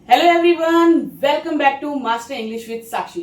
Hello everyone, welcome back to Master English with Sakshi.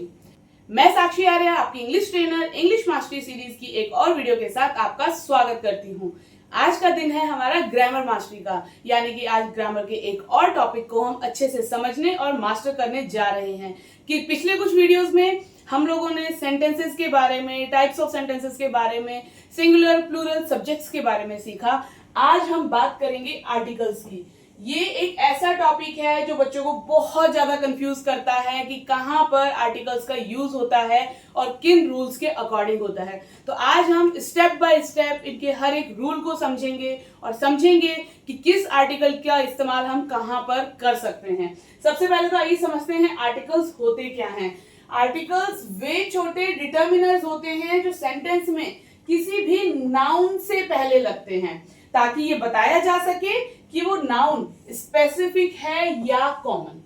मैं साक्षी आर्य, आपकी English trainer, English mastery series की एक और वीडियो के साथ आपका स्वागत करती हूँ। आज का दिन है हमारा ग्रामर मास्टरी का, यानी कि आज ग्रामर के एक और टॉपिक को हम अच्छे से समझने और मास्टर करने जा रहे हैं। कि पिछले कुछ वीडियोस में हम लोगों ने सेंटेंसेस के बारे में, टाइप्स ऑफ सेंटेंसेस के बारे में, सिंगुलर प्लूरल सब्जेक्ट्स के बारे में सीखा। आज हम बात करेंगे आर्टिकल्स की। ये एक ऐसा टॉपिक है जो बच्चों को बहुत ज्यादा कंफ्यूज करता है कि कहां पर आर्टिकल्स का यूज होता है और किन रूल्स के अकॉर्डिंग होता है। तो आज हम स्टेप बाय स्टेप इनके हर एक रूल को समझेंगे और समझेंगे कि किस आर्टिकल का इस्तेमाल हम कहां पर कर सकते हैं। सबसे पहले तो आइए समझते हैं आर्टिकल्स होते क्या हैं। आर्टिकल्स वे छोटे डिटर्मिनर्स होते हैं जो सेंटेंस में किसी भी नाउन से पहले लगते हैं, ताकि ये बताया जा सके कि वो नाउन स्पेसिफिक है या कॉमन।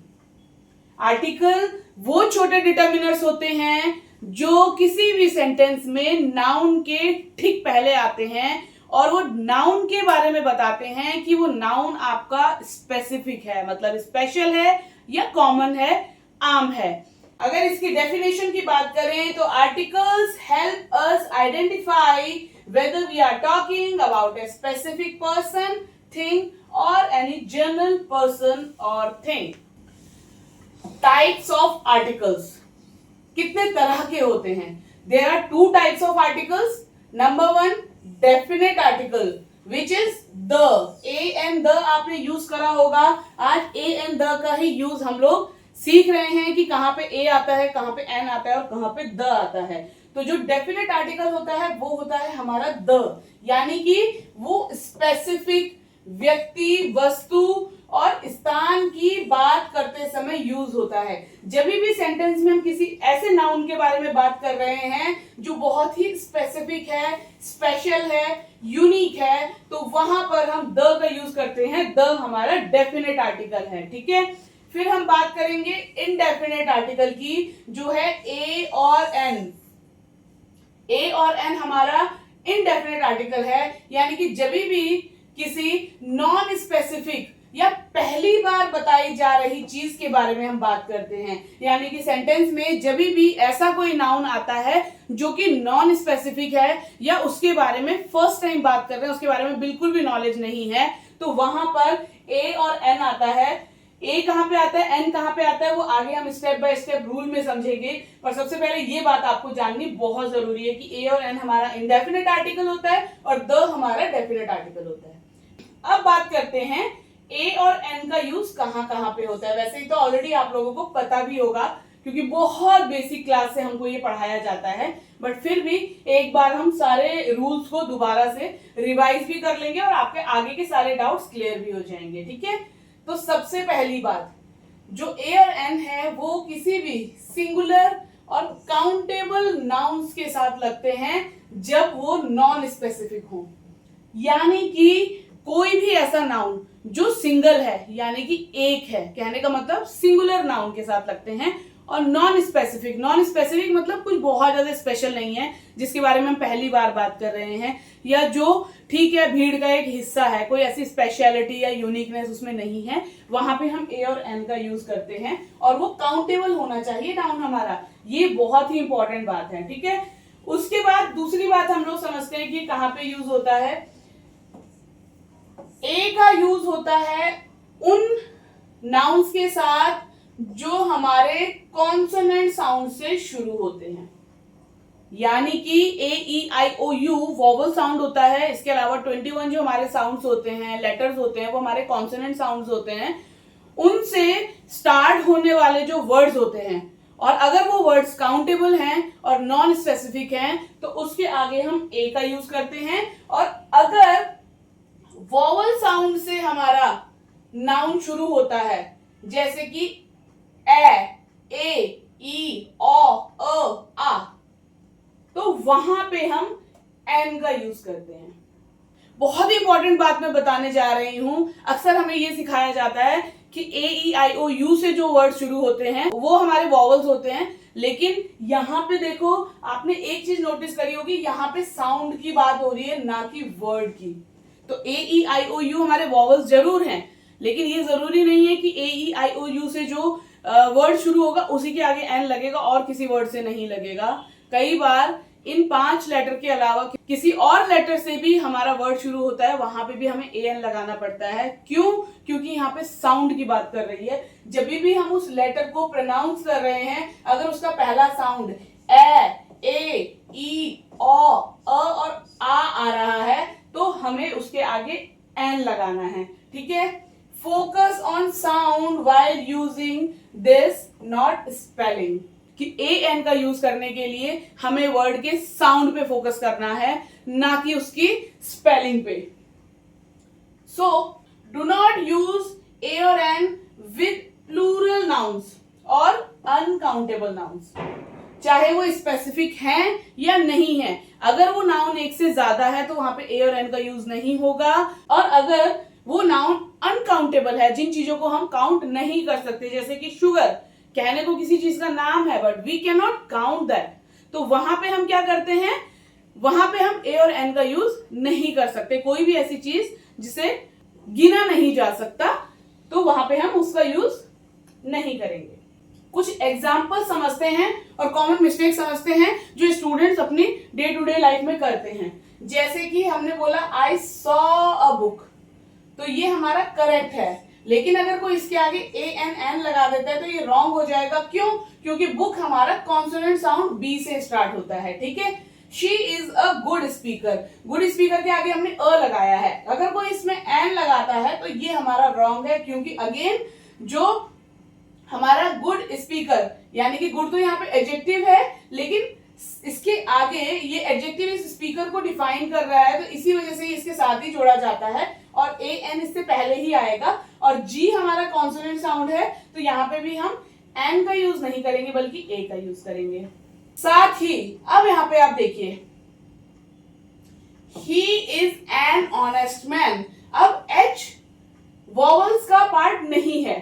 आर्टिकल वो छोटे डिटर्मिनर्स होते हैं जो किसी भी सेंटेंस में नाउन के ठीक पहले आते हैं और वो नाउन के बारे में बताते हैं कि वो नाउन आपका स्पेसिफिक है, मतलब स्पेशल है या कॉमन है, आम है। अगर इसकी डेफिनेशन की बात करें तो articles help us identify whether we are talking about a specific person, thing or any general person or thing. Types of articles. कितने तरह के होते हैं? There are two types of articles. Number one, definite article, which is the. A and the आपने use करा होगा। आज A and the का ही यूज हम लोग सीख रहे हैं कि कहां पे A आता है, कहां पे N आता है और कहां पे the आता है। तो जो डेफिनेट आर्टिकल होता है वो होता है हमारा द, यानी कि वो स्पेसिफिक व्यक्ति, वस्तु और स्थान की बात करते समय यूज होता है। जब भी सेंटेंस में हम किसी ऐसे नाउन के बारे में बात कर रहे हैं जो बहुत ही स्पेसिफिक है, स्पेशल है, यूनिक है, तो वहां पर हम द का यूज करते हैं। द हमारा डेफिनेट आर्टिकल है, ठीक है। फिर हम बात करेंगे इनडेफिनेट आर्टिकल की, जो है ए और एन। ए और एन हमारा इनडेफिनेट आर्टिकल है, यानी कि जब भी किसी नॉन स्पेसिफिक या पहली बार बताई जा रही चीज के बारे में हम बात करते हैं, यानी कि सेंटेंस में जब भी ऐसा कोई नाउन आता है जो कि नॉन स्पेसिफिक है या उसके बारे में फर्स्ट टाइम बात कर रहे हैं, उसके बारे में बिल्कुल भी नॉलेज नहीं है, तो वहां पर ए और एन आता है। ए कहां पे आता है, एन कहां पे आता है, वो आगे हम स्टेप बाय स्टेप रूल में समझेंगे। पर सबसे पहले ये बात आपको जाननी बहुत जरूरी है कि ए और एन हमारा इंडेफिनेट आर्टिकल होता है और द हमारा डेफिनेट आर्टिकल होता है। अब बात करते हैं ए और एन का यूज कहां कहां पे होता है। वैसे ही तो ऑलरेडी आप लोगों को पता भी होगा, क्योंकि बहुत बेसिक क्लास से हमको ये पढ़ाया जाता है, बट फिर भी एक बार हम सारे रूल्स को दोबारा से रिवाइज भी कर लेंगे और आपके आगे के सारे डाउट्स क्लियर भी हो जाएंगे, ठीक है। तो सबसे पहली बात, जो ए और एन है वो किसी भी सिंगुलर और काउंटेबल नाउन्स के साथ लगते हैं जब वो नॉन स्पेसिफिक हो, यानी कि कोई भी ऐसा नाउन जो सिंगल है, यानी कि एक है, कहने का मतलब सिंगुलर नाउन के साथ लगते हैं। और नॉन स्पेसिफिक मतलब कुछ बहुत ज्यादा स्पेशल नहीं है जिसके बारे में हम पहली बार बात कर रहे हैं, या जो ठीक है भीड़ का एक हिस्सा है, कोई ऐसी स्पेशलिटी या यूनिकनेस उसमें नहीं है, वहां पे हम ए और एन का यूज करते हैं। और वो काउंटेबल होना चाहिए नाउन हमारा, ये बहुत ही इंपॉर्टेंट बात है, ठीक है। उसके बाद दूसरी बात हम लोग समझते हैं कि कहां पे यूज होता है। ए का यूज होता है उन नाउन्स के साथ जो हमारे कॉन्सोनेंट साउंड से शुरू होते हैं, यानी कि ए ई आई ओ यू वॉवल साउंड होता है। इसके अलावा 21 जो हमारे साउंड्स होते हैं, लेटर्स होते हैं, वो हमारे कॉन्सोनेंट साउंड्स होते हैं। उनसे स्टार्ट होने वाले जो वर्ड्स होते हैं, और अगर वो वर्ड्स काउंटेबल हैं और नॉन स्पेसिफिक हैं तो उसके आगे हम ए का यूज करते हैं। और अगर वॉवल साउंड से हमारा नाउन शुरू होता है, जैसे कि ए ई अ आ, तो वहां पे हम एन का यूज करते हैं। बहुत ही इंपॉर्टेंट बात मैं बताने जा रही हूं। अक्सर हमें यह सिखाया जाता है कि ए ई आई ओ यू से जो वर्ड शुरू होते हैं वो हमारे वॉवल्स होते हैं, लेकिन यहां पे देखो, आपने एक चीज नोटिस करी होगी, यहां पे साउंड की बात हो रही है, ना कि वर्ड की। तो ए ई आई ओ यू हमारे वॉवल्स जरूर हैं, लेकिन ये जरूरी नहीं है कि AEIOU से जो वर्ड शुरू होगा उसी के आगे एन लगेगा और किसी वर्ड से नहीं लगेगा। कई बार इन 5 लेटर के अलावा किसी और लेटर से भी हमारा वर्ड शुरू होता है, वहां पे भी हमें AN लगाना पड़ता है। क्यों? क्योंकि यहाँ पे साउंड की बात कर रही है। जब भी हम उस लेटर को प्रोनाउंस कर रहे हैं, अगर उसका पहला साउंड ए, ई, अ और आ रहा है तो हमें उसके आगे एन लगाना है। ठीक है, focus on sound while using this, not spelling. कि AN का यूज करने के लिए हमें वर्ड के साउंड पे फोकस करना है, ना कि उसकी स्पेलिंग पे। So do not use A और N विद प्लूरल नाउन्स और अनकाउंटेबल नाउन्स, चाहे वो स्पेसिफिक हैं या नहीं है। अगर वो नाउन एक से ज्यादा है तो वहां पे A और N का यूज नहीं होगा, और अगर वो नाउन अनकाउंटेबल है, जिन चीजों को हम काउंट नहीं कर सकते, जैसे कि शुगर, कहने को किसी चीज का नाम है but we can not count that, तो वहां पे हम क्या करते हैं, वहां पे हम A और N का यूज नहीं कर सकते। कोई भी ऐसी चीज जिसे गिना नहीं जा सकता तो वहां पे हम उसका यूज नहीं करेंगे। कुछ एग्जाम्पल समझते हैं और कॉमन मिस्टेक समझते हैं जो स्टूडेंट्स अपनी डे टू डे लाइफ में करते हैं। जैसे कि हमने बोला आई सॉ अ बुक, तो ये हमारा करेक्ट है, लेकिन अगर कोई इसके आगे ANN लगा देता है तो ये रॉन्ग हो जाएगा। क्यों? क्योंकि बुक हमारा कॉन्सोनेंट साउंड B से स्टार्ट होता है। ठीक है, she is a good speaker, good speaker के आगे हमने अ लगाया है, अगर कोई इसमें एन लगाता है तो ये हमारा रॉन्ग है, क्योंकि अगेन जो हमारा गुड स्पीकर, यानी कि गुड तो यहाँ पे एडजेक्टिव है, लेकिन इसके आगे ये एडजेक्टिव इस स्पीकर को डिफाइन कर रहा है, तो इसी वजह से इसके साथ ही जोड़ा जाता है और AN इससे पहले ही आएगा। और G हमारा कॉन्सोनेंट साउंड है, तो यहाँ पे भी हम N का यूज नहीं करेंगे बल्कि A का यूज करेंगे। साथ ही अब यहाँ पे आप देखिए, he is an honest man. अब H वॉवल्स का पार्ट नहीं है,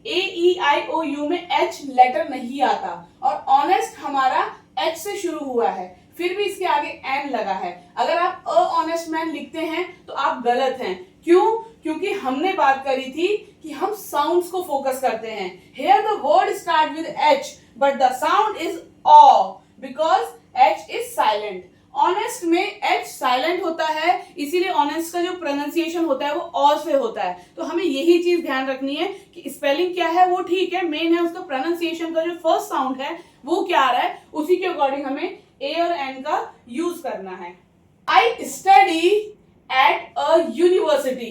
AEIOU में H लेटर नहीं आता, और ऑनेस्ट हमारा H से शुरू हुआ है, फिर भी इसके आगे N लगा है। अगर आप अ ऑनेस्ट मैन लिखते हैं तो आप गलत हैं। क्यों? क्योंकि हमने बात करी थी कि हम साउंड्स को फोकस करते हैं। Here the word start with H but the sound is O because H is silent. Honest में H साइलेंट होता है, इसीलिए ऑनेस्ट का जो प्रोनाउंसिएशन होता है वो ऑ से होता है। तो हमें यही चीज ध्यान रखनी है कि स्पेलिंग क्या है वो ठीक है, मेन है उसका प्रोनाउंसिएशन का जो फर्स्ट साउंड है वो क्या आ रहा है, उसी के अकॉर्डिंग हमें A और N का यूज करना है। I study at a university,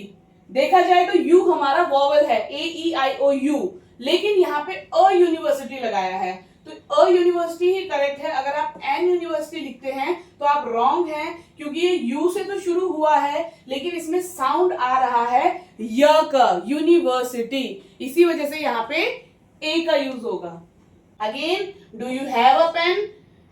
देखा जाए तो यू हमारा वॉवल है AEIOU, लेकिन यहाँ पे अ यूनिवर्सिटी लगाया है, तो अ यूनिवर्सिटी ही करेक्ट है। अगर आप एन यूनिवर्सिटी लिखते हैं तो आप रॉन्ग हैं, क्योंकि ये यू से तो शुरू हुआ है लेकिन इसमें साउंड आ रहा है य का, यूनिवर्सिटी, इसी वजह से यहाँ पे ए का यूज होगा। Again, do you have a pen,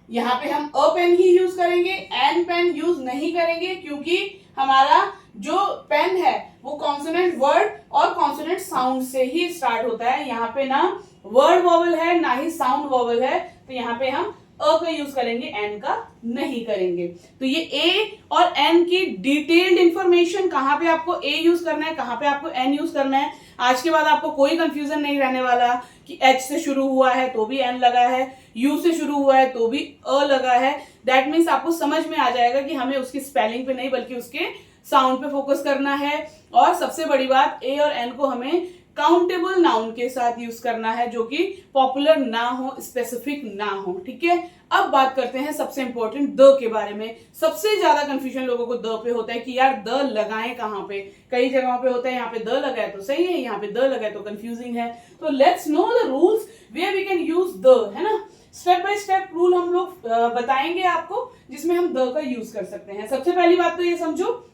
यहाँ पे हम अ पेन ही यूज करेंगे, एन पेन यूज नहीं करेंगे, क्योंकि हमारा जो पेन है वो कॉन्सोनेंट वर्ड और कॉन्सोनेंट साउंड से ही स्टार्ट होता है। यहाँ पे ना वर्ड वॉवल है ना ही साउंड वॉवल है, तो यहाँ पे हम अ का यूज करेंगे, एन का नहीं करेंगे। तो ये ए और एन की डिटेल्ड इंफॉर्मेशन, कहाँ पे आपको ए यूज करना है, कहाँ पे आपको एन यूज करना है, आज के बाद आपको कोई कंफ्यूजन नहीं रहने वाला कि एच से शुरू हुआ है तो भी एन लगा है, यू से शुरू हुआ है तो भी अ लगा है। दैट मीन्स आपको समझ में आ जाएगा कि हमें उसकी स्पेलिंग पे नहीं बल्कि उसके साउंड पे फोकस करना है। और सबसे बड़ी बात, ए और एन को हमें काउंटेबल नाउन के साथ यूज करना है, जो कि पॉपुलर ना हो, स्पेसिफिक ना हो। ठीक है, अब बात करते हैं सबसे इंपॉर्टेंट द के बारे में। सबसे ज्यादा कंफ्यूजन लोगों को द पे होता है कि यार द लगाएं कहाँ पे। कई जगहों पे होता है यहाँ पे द लगा है तो सही है, यहाँ पे द लगा है तो कंफ्यूजिंग है। तो let's know the rules where we can use the, है ना। स्टेप बाय स्टेप रूल हम लोग बताएंगे आपको, जिसमें हम द का यूज कर सकते हैं। सबसे पहली बात तो ये समझो,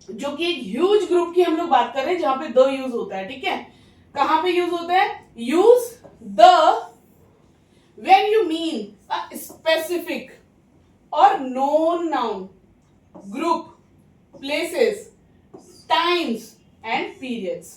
जो कि एक ह्यूज ग्रुप की हम लोग बात कर रहे हैं जहां पे द यूज होता है। ठीक है, कहां पे यूज होता है? Use the when you mean a specific और known noun, group, places, times and periods.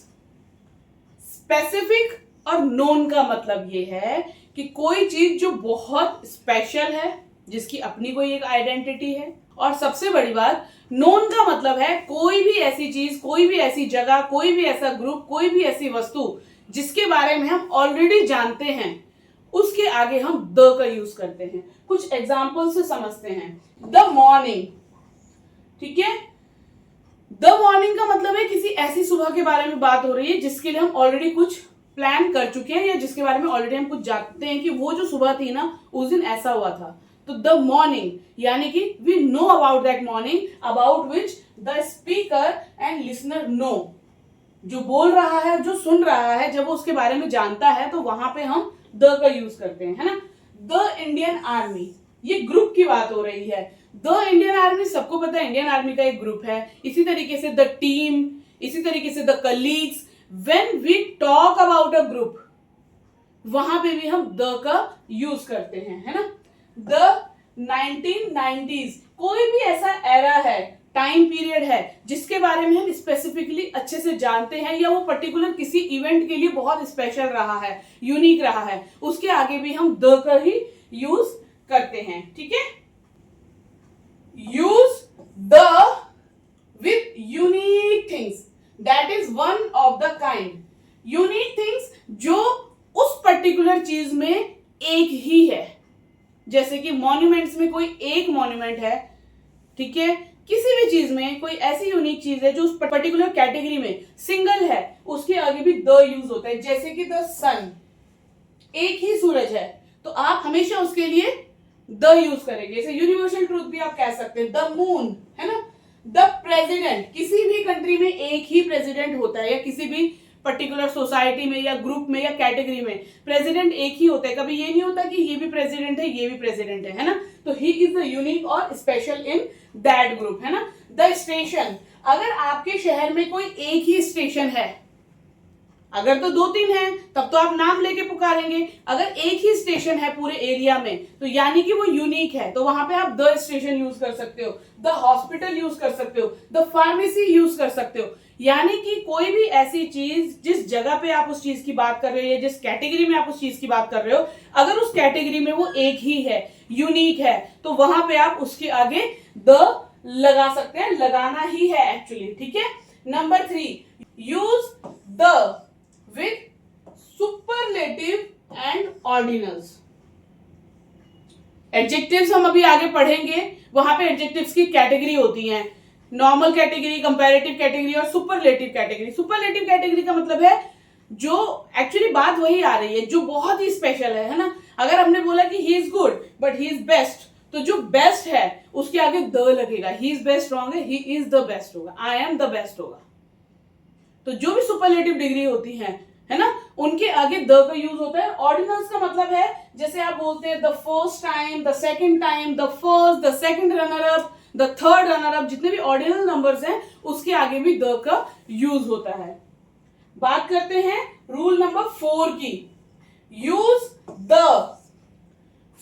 Specific और नोन का मतलब ये है कि कोई चीज जो बहुत स्पेशल है, जिसकी अपनी कोई एक आइडेंटिटी है, और सबसे बड़ी बात, नोन का मतलब है कोई भी ऐसी चीज, कोई भी ऐसी जगह, कोई भी ऐसा ग्रुप, कोई भी ऐसी वस्तु जिसके बारे में हम ऑलरेडी जानते हैं, उसके आगे हम द का यूज करते हैं। कुछ एग्जाम्पल से समझते हैं। द मॉर्निंग, ठीक है, द मॉर्निंग का मतलब है किसी ऐसी सुबह के बारे में बात हो रही है जिसके लिए हम ऑलरेडी कुछ प्लान कर चुके हैं, या जिसके बारे में ऑलरेडी हम कुछ जानते हैं कि वो जो सुबह थी ना, उस दिन ऐसा हुआ था। तो द मॉर्निंग यानी कि we know about that morning, about which the speaker and listener know. जो बोल रहा है, जो सुन रहा है, जब वो उसके बारे में जानता है तो वहां पे हम द का यूज करते हैं, है ना। द इंडियन आर्मी, ये ग्रुप की बात हो रही है। द इंडियन आर्मी, सबको पता है इंडियन आर्मी का एक ग्रुप है। इसी तरीके से द टीम, इसी तरीके से the colleagues. When we talk about a group, वहां पे भी हम द का यूज करते हैं, है ना। द 1990s, कोई भी ऐसा एरा है, टाइम पीरियड है जिसके बारे में हम स्पेसिफिकली अच्छे से जानते हैं, या वो पर्टिकुलर किसी इवेंट के लिए बहुत स्पेशल रहा है, यूनिक रहा है, उसके आगे भी हम द का ही यूज करते हैं, ठीक है। Use the with unique things, that is one of the kind. Unique things जो उस पर्टिकुलर चीज में एक ही है, जैसे कि मॉन्यूमेंट्स में कोई एक मॉन्यूमेंट है, ठीक है। किसी भी चीज में कोई ऐसी यूनिक चीज है जो उस पर्टिकुलर कैटेगरी में सिंगल है, उसके आगे भी द यूज होता है। जैसे कि द सन, एक ही सूरज है, तो आप हमेशा उसके लिए द यूज करेंगे। जैसे यूनिवर्सल ट्रूथ भी आप कह सकते हैं, द मून, है ना। द प्रेसिडेंट, किसी भी कंट्री में एक ही प्रेसिडेंट होता है, या किसी भी पर्टिकुलर सोसाइटी में या ग्रुप में या कैटेगरी में प्रेसिडेंट एक ही होता है। कभी ये नहीं होता कि ये भी प्रेसिडेंट है, ये भी प्रेसिडेंट है ना। तो ही इज द यूनिक और स्पेशल इन दैट ग्रुप, है ना। द स्टेशन, अगर आपके शहर में कोई एक ही स्टेशन है, अगर तो 2-3 है तब तो आप नाम लेके पुकारेंगे। अगर एक ही स्टेशन है पूरे एरिया में, तो यानी कि वो यूनिक है, तो वहां पे आप द स्टेशन यूज कर सकते हो, द हॉस्पिटल यूज कर सकते हो, द फार्मेसी यूज कर सकते हो। यानी कि कोई भी ऐसी चीज जिस जगह पे आप उस चीज की बात कर रहे हो, या जिस कैटेगरी में आप उस चीज की बात कर रहे हो, अगर उस कैटेगरी में वो एक ही है, यूनिक है, तो वहां पे आप उसके आगे द लगा सकते हैं, लगाना ही है एक्चुअली, ठीक है। Number 3, use the with superlative and ordinals। Adjectives हम अभी आगे पढ़ेंगे, वहां पे एडजेक्टिव्स की कैटेगरी होती हैं, नॉर्मल कैटेगरी, कंपैरेटिव कैटेगरी और सुपरलेटिव कैटेगरी। सुपरलेटिव कैटेगरी का मतलब है जो एक्चुअली बात वही आ रही है जो बहुत ही स्पेशल है ना। अगर हमने बोला कि he is good but he is best, तो जो बेस्ट है उसके आगे द लगेगा। ही इज बेस्ट रॉन्ग है, ही इज द बेस्ट होगा, आई एम द बेस्ट होगा। तो जो भी सुपरलेटिव डिग्री होती है ना, उनके आगे द का यूज होता है। ऑर्डिनल्स का मतलब है जैसे आप बोलते हैं the first time, the second time, the first, the second runner up, the third runner up, जितने भी ऑर्डिनल नंबर्स हैं उसके आगे भी द का यूज होता है। बात करते हैं रूल नंबर 4 की। Use the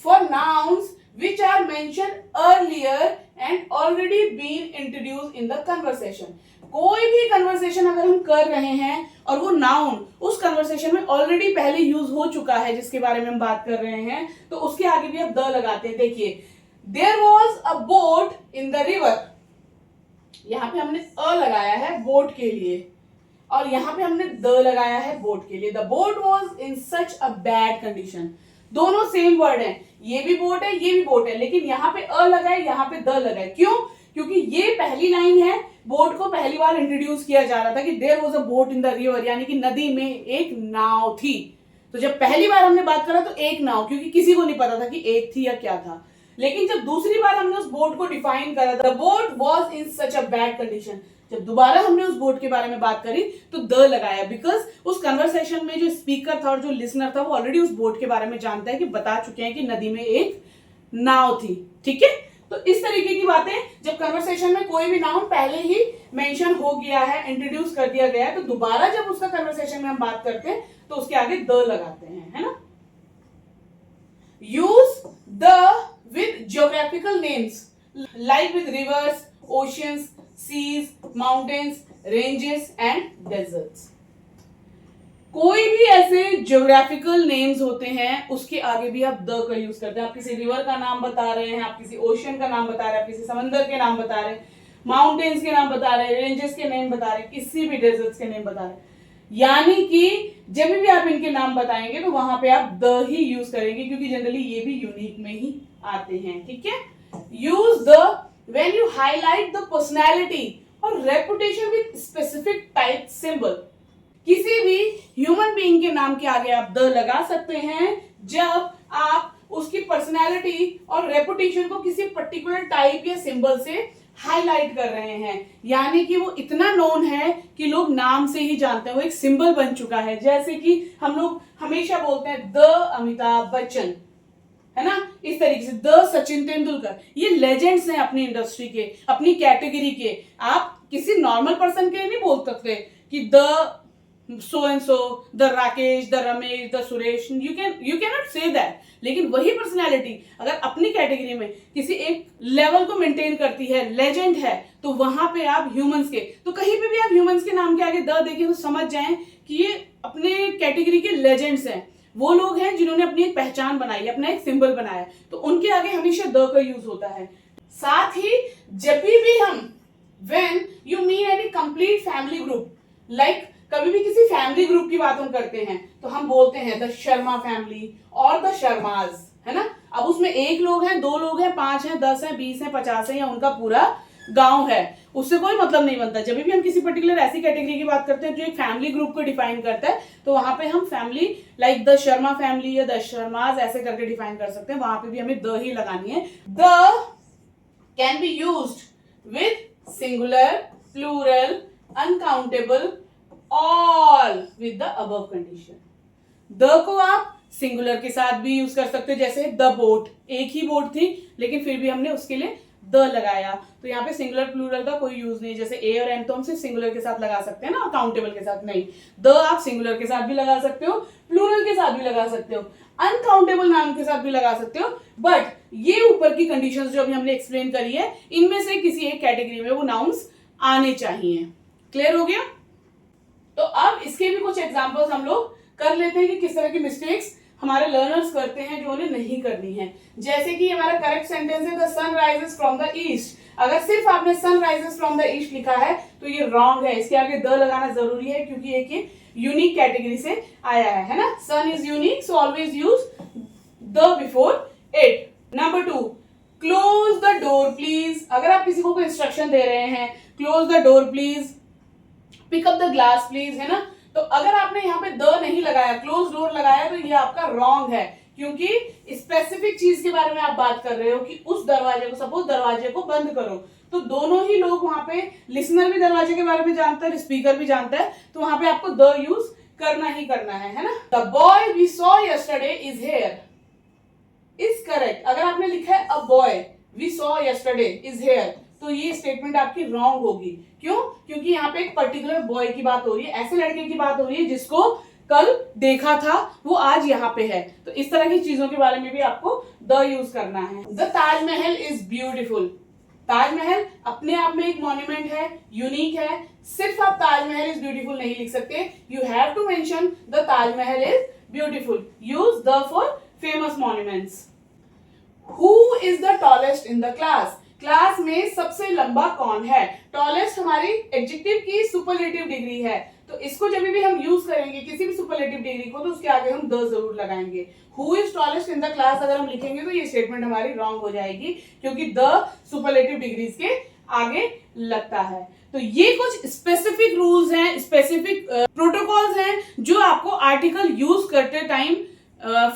for nouns which are mentioned earlier and already been introduced in the conversation। कोई भी कन्वर्सेशन अगर हम कर रहे हैं और वो नाउन उस कन्वर्सेशन में ऑलरेडी पहले यूज हो चुका है, जिसके बारे में हम बात कर रहे हैं, तो उसके आगे भी आप द लगाते हैं। देखिए, there was a boat in the river, यहां पे हमने अ लगाया है बोट के लिए, और यहां पे हमने द लगाया है बोट के लिए। The boat was in such a bad condition. दोनों सेम वर्ड है, ये भी बोट है, ये भी बोट है, लेकिन यहाँ पे अ लगाए, यहाँ पे द लगाए। क्यों? क्योंकि ये पहली लाइन है, बोट को पहली बार इंट्रोड्यूस किया जा रहा था कि there was a boat in the river, यानी कि नदी में एक नाव थी। तो जब पहली बार हमने बात करा तो एक नाव, क्योंकि किसी को नहीं पता था कि एक थी या क्या था। लेकिन जब दूसरी बार हमने उस बोट को डिफाइन करा, the boat was in such a bad condition, जब दोबारा हमने उस बोट के बारे में बात करी तो द लगाया, बिकॉज उस कन्वर्सेशन में जो स्पीकर था और जो लिसनर था वो ऑलरेडी उस बोट के बारे में जानता है, कि बता चुके हैं कि नदी में एक नाव थी। ठीक है, तो इस तरीके की बातें जब कन्वर्सेशन में कोई भी नाउन पहले ही मेंशन हो गया है, इंट्रोड्यूस कर दिया गया है, तो दोबारा जब उसका कन्वर्सेशन में हम बात करते हैं तो उसके आगे द लगाते हैं, है ना। Use the with geographical names like with rivers, oceans, seas, mountains, ranges and deserts. कोई भी ऐसे ज्योग्राफिकल नेम्स होते हैं उसके आगे भी आप द का यूज करते हैं। आप किसी रिवर का नाम बता रहे हैं, आप किसी ओशन का नाम बता रहे हैं, आप किसी समंदर के नाम बता रहे हैं, माउंटेन्स के नाम बता रहे हैं, रेंजेस के नेम बता रहे हैं, किसी भी डेजर्ट्स के नेम बता रहे हैं, यानी कि जब भी आप इनके नाम बताएंगे तो वहां पे आप द ही यूज करेंगे, क्योंकि जनरली ये भी यूनिक में ही आते हैं। ठीक है, use the when you highlight the personality और reputation with specific type symbol. किसी भी ह्यूमन बीइंग के नाम के आगे आप द लगा सकते हैं जब आप उसकी पर्सनैलिटी और रेपुटेशन को किसी पर्टिकुलर टाइप या सिंबल से हाईलाइट कर रहे हैं, यानी कि वो इतना नोन है कि लोग नाम से ही जानते हैं, वो एक सिंबल बन चुका है। जैसे कि हम लोग हमेशा बोलते हैं द अमिताभ बच्चन, है ना, इस तरीके से द सचिन तेंदुलकर, ये लेजेंड्स हैं अपनी इंडस्ट्री के, अपनी कैटेगरी के। आप किसी नॉर्मल पर्सन के नहीं बोल सकते कि the so and so, the Rakesh, the Ramesh, the Suresh, you cannot say that। लेकिन वही पर्सनैलिटी अगर अपनी कैटेगरी में किसी एक लेवल को मेंटेन करती है, लेजेंड है, तो वहां पे आप ह्यूमंस के, तो कहीं पे भी आप ह्यूमंस के नाम के आगे द देखें तो समझ जाएं कि ये अपने कैटेगरी के लेजेंड्स हैं, वो लोग हैं जिन्होंने अपनी एक पहचान बनाई है, अपना एक सिंबल बनाया, तो उनके आगे हमेशा द का यूज होता है। साथ ही जब भी हम when you mean any complete family group, like कभी भी किसी फैमिली ग्रुप की बात हम करते हैं तो हम बोलते हैं द शर्मा फैमिली और द शर्माज, है ना। अब उसमें एक लोग हैं, दो लोग हैं, 5 हैं, 10 हैं, 20 हैं, 50 हैं, या उनका पूरा गांव है, उससे कोई मतलब नहीं बनता। जब भी हम किसी पर्टिकुलर ऐसी कैटेगरी की बात करते हैं जो एक फैमिली ग्रुप को डिफाइन करता है, तो वहां पे हम family like the Sharma family या द शर्माज ऐसे करके डिफाइन कर सकते हैं, वहां पे भी हमें द ही लगानी है। The can be used with singular, plural, uncountable, all with the above condition. The को आप सिंगुलर के साथ भी यूज कर सकते हो, जैसे द बोट, एक ही बोट थी लेकिन फिर भी हमने उसके लिए द लगाया, तो यहाँ पे सिंगुलर प्लूरल का कोई यूज नहीं। जैसे ए और एन तो हम सिर्फ सिंगुलर के साथ लगा सकते हैं ना, काउंटेबल के साथ नहीं। द आप सिंगुलर के साथ भी लगा सकते हो, प्लूरल के साथ भी लगा सकते हो, अनकाउंटेबल नाउन के साथ भी लगा सकते हो, बट ये ऊपर की कंडीशंस जो अभी हमने एक्सप्लेन करी है, इनमें से किसी एक कैटेगरी में वो नाउन्स आने चाहिए। क्लियर हो गया? तो अब इसके भी कुछ एग्जांपल्स हम लोग कर लेते हैं कि किस तरह की मिस्टेक्स हमारे लर्नर्स करते हैं जो उन्हें नहीं करनी है। जैसे कि हमारा करेक्ट सेंटेंस है the sun rises from the east. अगर सिर्फ आपने sun rises from the east लिखा है तो ये रॉन्ग है, इसके आगे द लगाना जरूरी है क्योंकि एक यूनिक कैटेगरी से आया है ना। Sun is unique, so always use the before it. Number 2, close the door please. अगर आप किसी को कोई इंस्ट्रक्शन दे रहे हैं, close the door please, pick up the glass please, है ना, तो अगर आपने यहाँ पे द नहीं लगाया, क्लोज डोर लगाया, तो ये आपका रॉन्ग है, क्योंकि स्पेसिफिक चीज के बारे में आप बात कर रहे हो कि उस दरवाजे को, सपोज दरवाजे को बंद करो, तो दोनों ही लोग वहां पे, लिसनर भी दरवाजे के बारे में जानता है, स्पीकर भी जानता है, तो वहां पे आपको द यूज करना ही करना है ना। The boy we saw yesterday is here is correct. अगर आपने लिखा है a boy we saw yesterday is here, तो ये स्टेटमेंट आपकी रॉन्ग होगी। क्यों? क्योंकि यहाँ पे एक पर्टिकुलर बॉय की बात हो रही है, ऐसे लड़के की बात हो रही है जिसको कल देखा था, वो आज यहाँ पे है। तो इस तरह की चीजों के बारे में भी आपको द यूज करना है। The Taj Mahal is beautiful. Taj Mahal अपने आप में एक मॉन्यूमेंट है, यूनिक है। सिर्फ आप ताजमहल इज ब्यूटीफुल नहीं लिख सकते, you have to mention the Taj Mahal is beautiful. Use the four famous monuments. Who is the tallest in the class. Class में सबसे लंबा कौन है। टॉलेस्ट हमारी एडजेक्टिव की सुपरलेटिव डिग्री है, तो इसको जब भी हम यूज करेंगे किसी भी सुपरलेटिव डिग्री को, तो उसके आगे हम द जरूर लगाएंगे। Who is tallest in the class अगर हम लिखेंगे तो ये स्टेटमेंट हमारी रॉन्ग हो जाएगी, क्योंकि द सुपरलेटिव डिग्रीज के आगे लगता है। तो ये कुछ स्पेसिफिक रूल्स हैं, स्पेसिफिक प्रोटोकॉल्स हैं जो आपको आर्टिकल यूज करते टाइम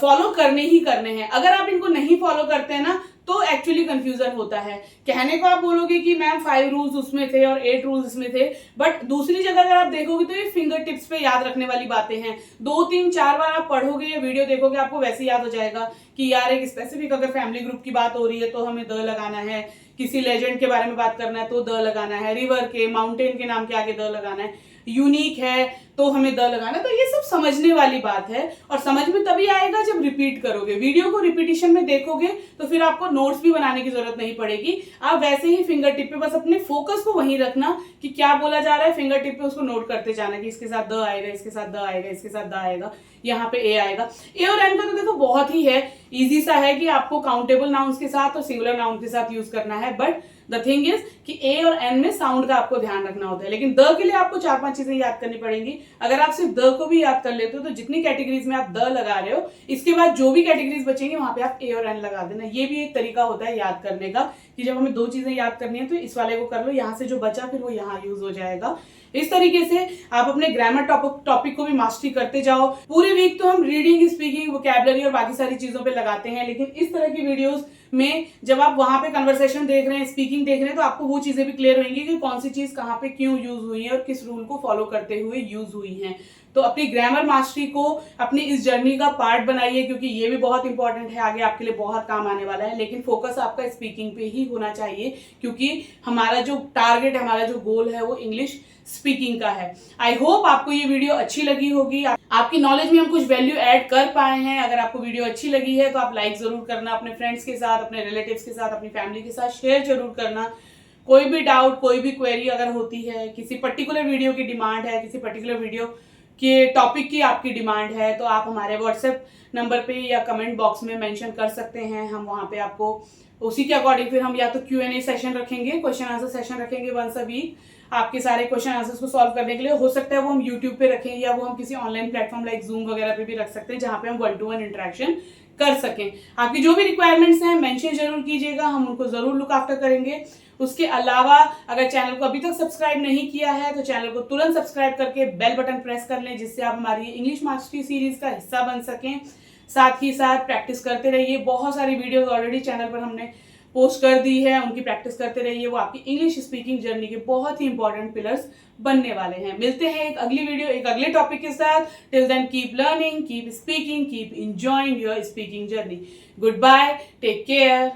फॉलो करने ही करने हैं। अगर आप इनको नहीं फॉलो करते हैं ना, तो एक्चुअली कंफ्यूजन होता है। कहने को आप बोलोगे कि मैम 5 रूल्स उसमें थे और 8 रूल्स इसमें थे, बट दूसरी जगह अगर आप देखोगे तो ये फिंगर टिप्स पे याद रखने वाली बातें हैं। 2, 3, 4 बार आप पढ़ोगे या वीडियो देखोगे, आपको वैसे याद हो जाएगा कि यार एक स्पेसिफिक अगर फैमिली ग्रुप की बात हो रही है तो हमें द लगाना है, किसी लेजेंड के बारे में बात करना है तो द लगाना है, रिवर के, माउंटेन के नाम के आगे द लगाना है। यूनिक है तो हमें द लगाना। तो ये सब समझने वाली बात है और समझ में तभी आएगा जब रिपीट करोगे। वीडियो को रिपीटिशन में देखोगे तो फिर आपको नोट्स भी बनाने की जरूरत नहीं पड़ेगी। आप वैसे ही फिंगर टिप पे बस अपने फोकस को वहीं रखना कि क्या बोला जा रहा है, फिंगर टिप पे उसको नोट करते जाना कि इसके साथ द आएगा, इसके साथ द आएगा, इसके साथ द आएगा, यहाँ पे ए आएगा। ए और एन का तो देखो बहुत ही है, इजी सा है कि आपको काउंटेबल नाउन्स के साथ और सिंगुलर नाउन के साथ यूज करना है। बट द थिंग इज कि ए और एन में साउंड का आपको ध्यान रखना होता है। लेकिन द के लिए आपको 4-5 चीजें याद करनी पड़ेंगी। अगर आप सिर्फ द को भी याद कर लेते हो तो जितनी कैटेगरीज में आप द लगा रहे हो, इसके बाद जो भी कैटेगरीज बचेंगी वहां पे आप ए और एन लगा देना। ये भी एक तरीका होता है याद करने का कि जब हमें 2 चीजें याद करनी है तो इस वाले को कर लो, यहाँ से जो बचा फिर वो यहाँ यूज हो जाएगा। इस तरीके से आप अपने ग्रामर टॉपिक को भी मास्टरी करते जाओ। पूरे वीक तो हम रीडिंग, स्पीकिंग, वोकैबुलरी और बाकी सारी चीजों पे लगाते हैं, लेकिन इस तरह की वीडियोस में जब आप वहां पे कन्वर्सेशन देख रहे हैं, स्पीकिंग देख रहे हैं, तो आपको वो चीजें भी क्लियर होंगी कि कौन सी चीज कहाँ पे क्यों यूज हुई है और किस रूल को फॉलो करते हुए यूज हुई है। तो अपनी ग्रामर मास्टरी को अपनी इस जर्नी का पार्ट बनाइए, क्योंकि ये भी बहुत इंपॉर्टेंट है, आगे आपके लिए बहुत काम आने वाला है। लेकिन फोकस आपका स्पीकिंग पे ही होना चाहिए, क्योंकि हमारा जो टारगेट है, हमारा जो गोल है वो इंग्लिश स्पीकिंग का है। आई होप आपको ये वीडियो अच्छी लगी होगी, आपकी नॉलेज में हम कुछ वैल्यू ऐड कर पाए हैं। अगर आपको वीडियो अच्छी लगी है तो आप लाइक जरूर करना, अपने फ्रेंड्स के साथ, अपने रिलेटिव्स के साथ, अपनी फैमिली के साथ शेयर जरूर करना। कोई भी डाउट, कोई भी क्वेरी अगर होती है, किसी पर्टिकुलर वीडियो की डिमांड है, किसी पर्टिकुलर वीडियो के टॉपिक की आपकी डिमांड है, तो आप हमारे व्हाट्सएप नंबर पे या कमेंट बॉक्स में मेंशन कर सकते हैं। हम वहां पे आपको उसी के अकॉर्डिंग फिर हम या तो Q&A सेशन रखेंगे, क्वेश्चन आंसर सेशन रखेंगे वंस अ वीक, आपके सारे क्वेश्चन आंसर्स को सॉल्व करने के लिए। हो सकता है वो हम यूट्यूब पे रखें या वो हम किसी ऑनलाइन प्लेटफॉर्म लाइक जूम वगैरह पे भी रख सकते हैं, जहां पे हम 1-to-1 इंटरेक्शन कर सकें। आपकी जो भी रिक्वायरमेंट्स हैं मेंशन जरूर कीजिएगा, हम उनको जरूर लुक आफ्टर करेंगे। उसके अलावा अगर चैनल को अभी तक सब्सक्राइब नहीं किया है तो चैनल को तुरंत सब्सक्राइब करके बेल बटन प्रेस कर लें, जिससे आप हमारी इंग्लिश मास्टरी सीरीज का हिस्सा बन सकें। साथ ही साथ प्रैक्टिस करते रहिए, बहुत सारी वीडियोस ऑलरेडी चैनल पर हमने पोस्ट कर दी है, उनकी प्रैक्टिस करते रहिए, वो आपकी इंग्लिश स्पीकिंग जर्नी के बहुत ही इंपॉर्टेंट पिलर्स बनने वाले हैं। मिलते हैं एक अगली वीडियो, एक अगले टॉपिक के साथ। Till then keep learning, keep speaking, keep enjoying your speaking journey. Good bye, take care.